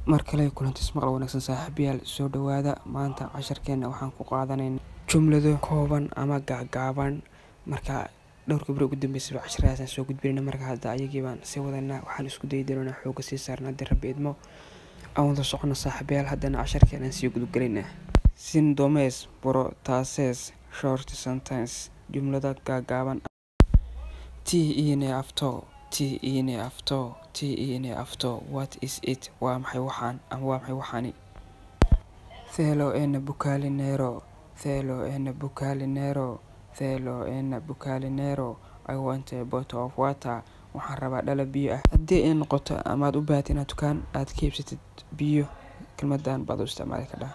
markale kulantis maqal wanaagsan saaxiibayaal soo dhawaada maanta casharkeena waxaan ku qaadanaynaa jumlado kooban ama gaagaaban marka dhowr gabdho ugu dambeysay casharadaas soo gudbinayna marka hadda ayagii baan sii wadanaa waxaan isku daydaynaa xooga sii saarnaa dirab idmo aan wada socono saaxiibayaal haddana casharkeena sii gudbinaynaa sindomes protases short sentence jumlada gaagaaban after what is it waa maxay waxaan ama waa maxay waxaani thelo ena bucalinero I want a bottle of water waxaan rabaa dhala biyo ah haddii ay noqoto amaad u baahatid inaad dukaan aad ka iibsatid biyo kelmadan baad u isticmaali kadhaa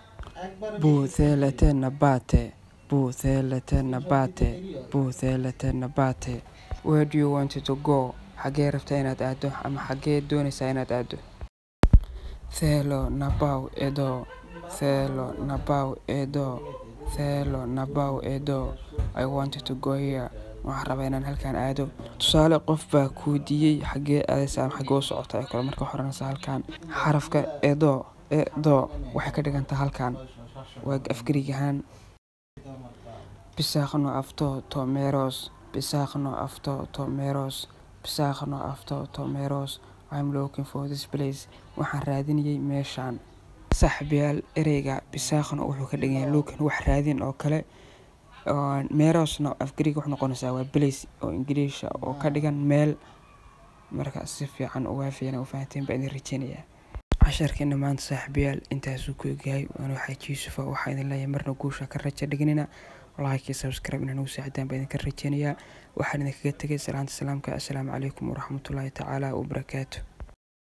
butheletena where do you want to go xagee rabtaa inaad aado ama xagee doonaysaa inaad aado thelo nabao edo I want to go here waxaan rabaa inaan halkaan aado tusaale qof baa kuu diiyey xagee aadaysaa ama xagee u socotaa kale marka xoranaysa halkaan xarafka edo waxay ka dhigantaa halkaan waa afgariig ahaan pisaqno after tomeros I'm looking for this place waxaan raadinayay meeshaan saaxiibayaal ereyga pisaqno wuxuu ka dhigan yahay lookin wax raadin oo kale merosna afgariig wax noqonaysaa waa place oo ingiriis oo ka dhigan meel marka si fiican u waafiina u fahanteen baan idin rajeynayaa casharkeena maanta saaxiibayaal intaasuu ku egyahay waan waxaa Yuusufa waxaa idin leeyahay marna guusha ka rajo dhiganina like subscribe inaan ugu saacidaan baan idinka rajeynayaa waxaan idinkaga tegay salaanta salaamka assalaamu calaykum waraxmatullaahi tacaala wabarakaatuh